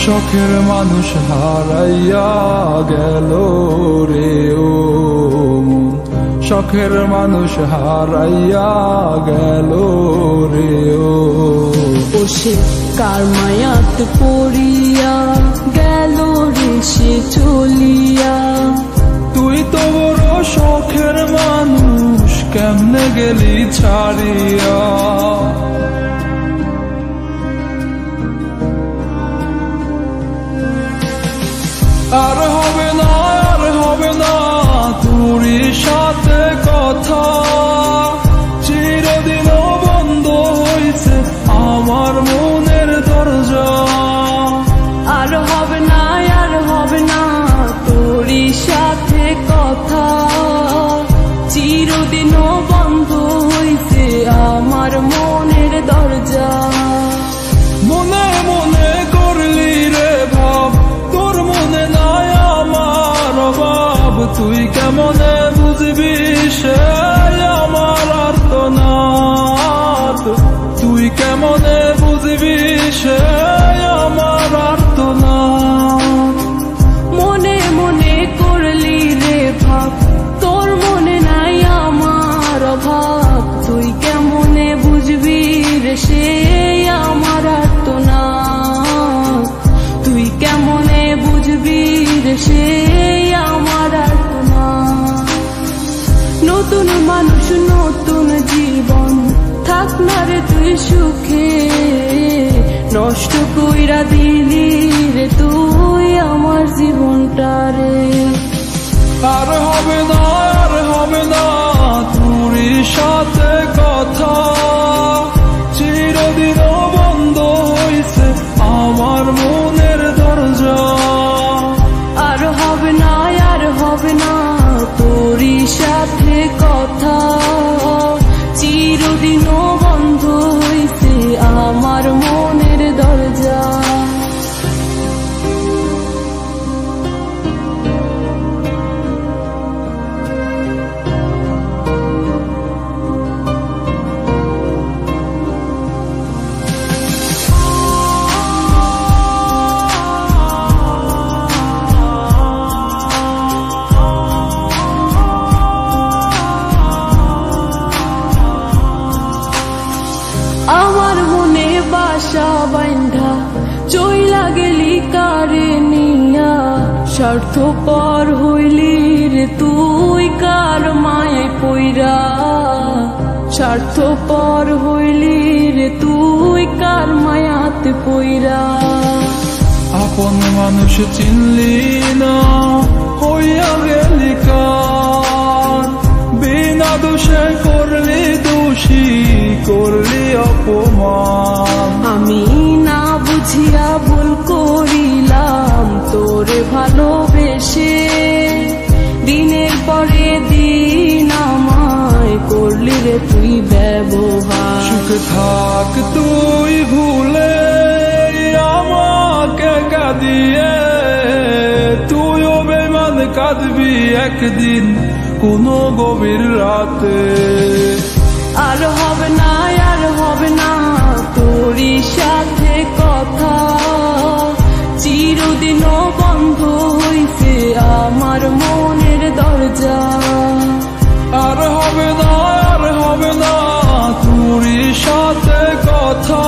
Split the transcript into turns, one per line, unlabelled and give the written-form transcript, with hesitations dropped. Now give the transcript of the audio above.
শখের মানুষ হারাইয়া গেল রে ও মন, শখের মানুষ হারাইয়া গেল রে ও।
সে কার মায়াত পড়িয়া গেল রে সে চলিয়া।
তুই তো বড় শখের মানুষ, কেমনে গেলি ছাড়িয়া। আর হবে না, আর হবে না তোরই সাথে কথা, চিরদিন বন্ধ হইছে আমার মনের দরজা।
আর হবে না, আর হবে না তোরই সাথে কথা, চিরদিন বন্ধ হইছে আমার মনের দরজা।
মনে মনে করলি রে ভাব, তোর মনে নাই আমার অভাব। তুই কেমনে বুঝবি সে আমার আর্তনাদ, তুই কেমনে বুঝবি সে আমার আর্তনাদ।
মনে মনে করলি রে ভাব, তোর মনে নাই আমার অভাব। তুই কেমনে বুঝবি রে সে আমার আর্তনাদ, তুই কেমনে বুঝবি রে সে আমার আর্তনাদ। নতুন মানুষ নতুন জীবন, থাক না রে তুই সুখে, নষ্ট কইরা দিলি রে তুই আমার জীবনটা রে।
আর হবে না, আর হবে না তোরই সাথে কথা, চিরদিন বন্ধ হইছে আমার মনের দরজা।
আর হবে না, আর হবে না তোরই সাথে কথা, চিরদিন বন্ধ হইছে আমার মনের দরজা। আমার মনে বাসা বাইন্ধা চইলা গেলি কারে নিয়া, স্বার্থপর হইলি রে তুই কার মায়ে পইরা। স্বার্থপর হইলি রে তুই কার মায়াতে পইরা।
আপন মানুষ চিনলি না, হইয়া গেলি কার। বিনা দোষে করলি দোষী, করলি অপমান।
আমি না বুঝিয়া ভুল করিলাম তোরে ভালোবেসে, দিনের পরে দিন আমায় করলি রে তুই ব্যবহার।
সুখে থাক তুই ভুলে আমাকে কাঁদিয়ে, তুইও বেমান কাঁদবি একদিন কোনো গভীর রাতে।
আর হবে না, আর হবে না তোরই সাথে কথা, চিরদিন বন্ধ হইছে আমার মনের দরজা।
আর হবে না, আর হবে না তোরই সাথে কথা,